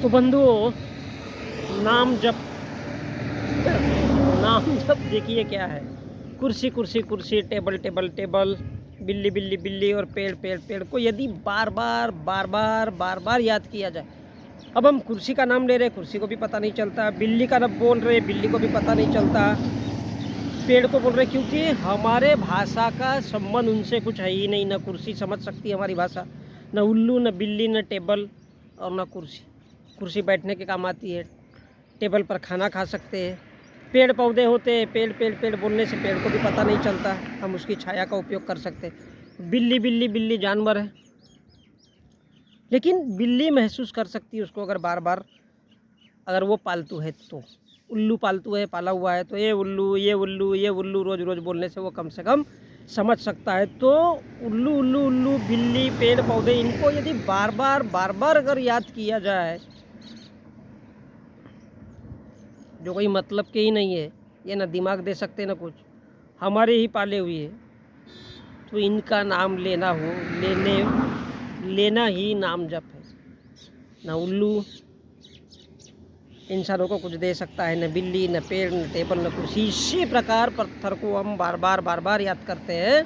तो बंधुओं, नाम जप नाम जप देखिए क्या है। कुर्सी कुर्सी कुर्सी, टेबल टेबल टेबल, बिल्ली बिल्ली बिल्ली और पेड़ पेड़ पेड़ को यदि बार बार बार बार बार बार याद किया जाए। अब हम कुर्सी का नाम ले रहे, कुर्सी को भी पता नहीं चलता। बिल्ली का नाम बोल रहे, बिल्ली को भी पता नहीं चलता। पेड़ को बोल रहे, क्योंकि हमारे भाषा का संबंध उनसे कुछ है ही नहीं। ना कुर्सी समझ सकती है हमारी भाषा, न उल्लू, न बिल्ली, न टेबल और न कुर्सी। कुर्सी बैठने के काम आती है, टेबल पर खाना खा सकते हैं। पेड़ पौधे होते हैं, पेड़ पेड़ पेड़ बोलने से पेड़ को भी पता नहीं चलता, हम उसकी छाया का उपयोग कर सकते हैं। बिल्ली बिल्ली बिल्ली जानवर है, लेकिन बिल्ली महसूस कर सकती है उसको अगर बार बार, अगर वो पालतू है तो। उल्लू पालतू है, पाला हुआ है, तो ये उल्लू ये उल्लू ये उल्लू रोज़ रोज़ बोलने से वो कम से कम समझ सकता है। तो उल्लू उल्लू उल्लू, बिल्ली, पेड़ पौधे, इनको यदि बार बार अगर याद किया जाए, जो कोई मतलब के ही नहीं है, ये ना दिमाग दे सकते ना कुछ, हमारे ही पाले हुए, तो इनका नाम लेना ही नाम जप है। ना उल्लू इंसानों को कुछ दे सकता है, न बिल्ली, न पेड़, न टेबल, न कुर्सी। इसी प्रकार पत्थर को हम बार बार याद करते हैं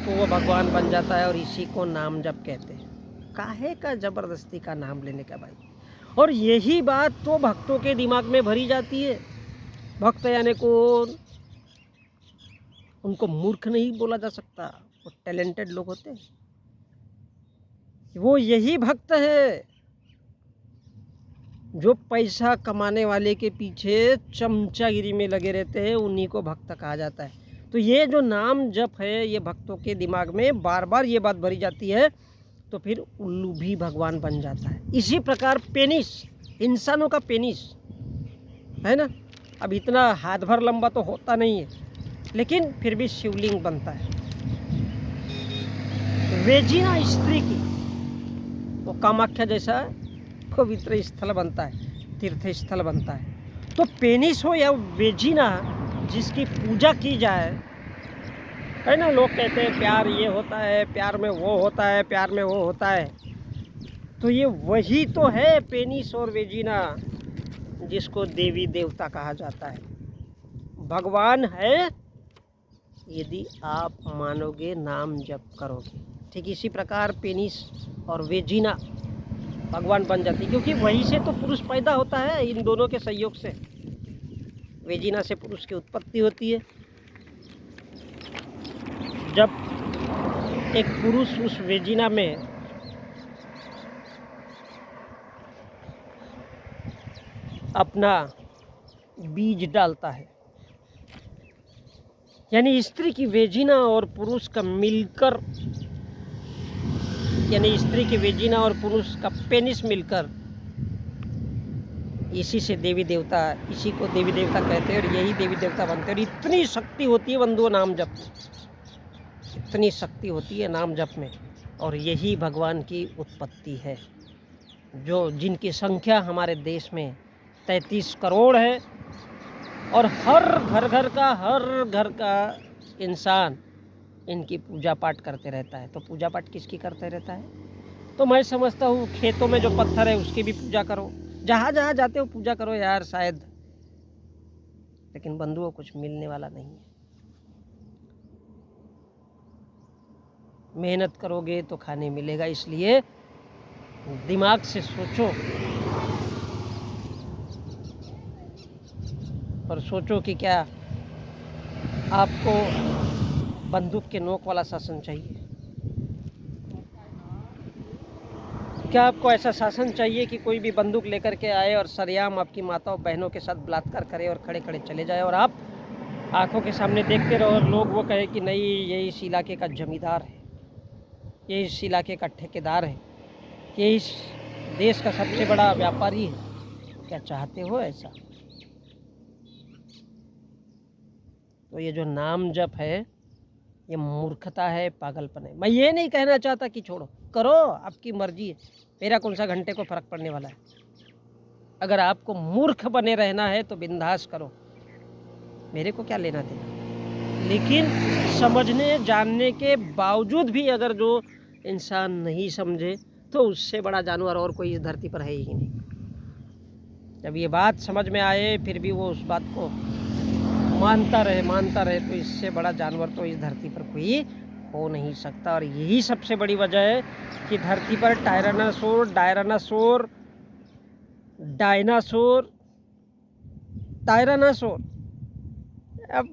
तो वो भगवान बन जाता है, और इसी को नाम जप कहते हैं। काहे का जबरदस्ती का नाम लेने का भाई। और यही बात तो भक्तों के दिमाग में भरी जाती है। भक्त यानी कौन? उनको मूर्ख नहीं बोला जा सकता, वो टैलेंटेड लोग होते हैं। वो यही भक्त है जो पैसा कमाने वाले के पीछे चमचागिरी में लगे रहते हैं, उन्हीं को भक्त कहा जाता है। तो ये जो नाम जप है, ये भक्तों के दिमाग में बार बार ये बात भरी जाती है, तो फिर उल्लू भी भगवान बन जाता है। इसी प्रकार पेनिस, इंसानों का पेनिस है ना, अब इतना हाथ भर लंबा तो होता नहीं है, लेकिन फिर भी शिवलिंग बनता है। वेजिना स्त्री की, वो कामाख्या जैसा पवित्र स्थल बनता है, तीर्थ स्थल बनता है। तो पेनिस हो या वेजिना, जिसकी पूजा की जाए, है ना। लोग कहते हैं प्यार ये होता है, प्यार में वो होता है, प्यार में वो होता है, तो ये वही तो है पेनिस और वेजिना, जिसको देवी देवता कहा जाता है। भगवान है यदि आप मानोगे, नाम जप करोगे। ठीक इसी प्रकार पेनिस और वेजिना भगवान बन जाती है, क्योंकि वहीं से तो पुरुष पैदा होता है, इन दोनों के सहयोग से। वेजिना से पुरुष की उत्पत्ति होती है। जब एक पुरुष उस वेजिना में अपना बीज डालता है, यानी स्त्री की वेजिना और पुरुष का मिलकर, यानी स्त्री की वेजिना और पुरुष का पेनिस मिलकर, इसी से देवी देवता, इसी को देवी देवता कहते हैं, और यही देवी देवता बनते हैं। और इतनी शक्ति होती है बंधुओं नाम जप में, इतनी शक्ति होती है नाम जप में, और यही भगवान की उत्पत्ति है। जो जिनकी संख्या हमारे देश में 33 करोड़ है, और हर घर का इंसान इनकी पूजा पाठ करते रहता है। तो पूजा पाठ किसकी करते रहता है? तो मैं समझता हूँ खेतों में जो पत्थर है उसकी भी पूजा करो, जहाँ जहाँ जाते हो पूजा करो यार, शायद। लेकिन बंधुओं कुछ मिलने वाला नहीं है। मेहनत करोगे तो खाने मिलेगा, इसलिए दिमाग से सोचो, और सोचो कि क्या आपको बंदूक के नोक वाला शासन चाहिए? क्या आपको ऐसा शासन चाहिए कि कोई भी बंदूक लेकर के आए और सरेआम आपकी माताओं बहनों के साथ बलात्कार करे और खड़े खड़े चले जाए, और आप आंखों के सामने देखते रहो, और लोग वो कहे कि नहीं ये इस इलाके का जमींदार है, ये इस इलाके का ठेकेदार है, ये इस देश का सबसे बड़ा व्यापारी है? क्या चाहते हो ऐसा? तो ये जो नाम जप है, ये मूर्खता है, पागलपन है। मैं ये नहीं कहना चाहता कि छोड़ो, करो, आपकी मर्जी है, मेरा कौन सा घंटे को फर्क पड़ने वाला है। अगर आपको मूर्ख बने रहना है तो बिंदास करो, मेरे को क्या लेना देना। लेकिन समझने जानने के बावजूद भी अगर जो इंसान नहीं समझे, तो उससे बड़ा जानवर और कोई इस धरती पर है ही नहीं। जब ये बात समझ में आए फिर भी वो उस बात को मानता रहे तो इससे बड़ा जानवर तो इस धरती पर कोई हो नहीं सकता। और यही सबसे बड़ी वजह है कि धरती पर टायरानासोर अब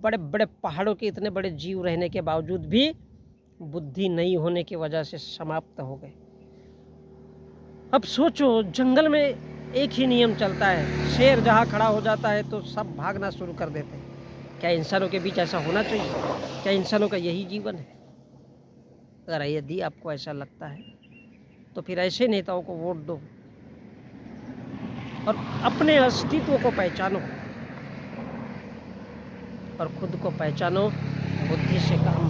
बड़े बड़े पहाड़ों के इतने बड़े जीव रहने के बावजूद भी बुद्धि नहीं होने की वजह से समाप्त हो गए। अब सोचो, जंगल में एक ही नियम चलता है, शेर जहाँ खड़ा हो जाता है तो सब भागना शुरू कर देते हैं। क्या इंसानों के बीच ऐसा होना चाहिए? क्या इंसानों का यही जीवन है? अगर यदि आपको ऐसा लगता है तो फिर ऐसे नेताओं को वोट दो और अपने अस्तित्व को पहचानो और खुद को पहचानो, बुद्धि से काम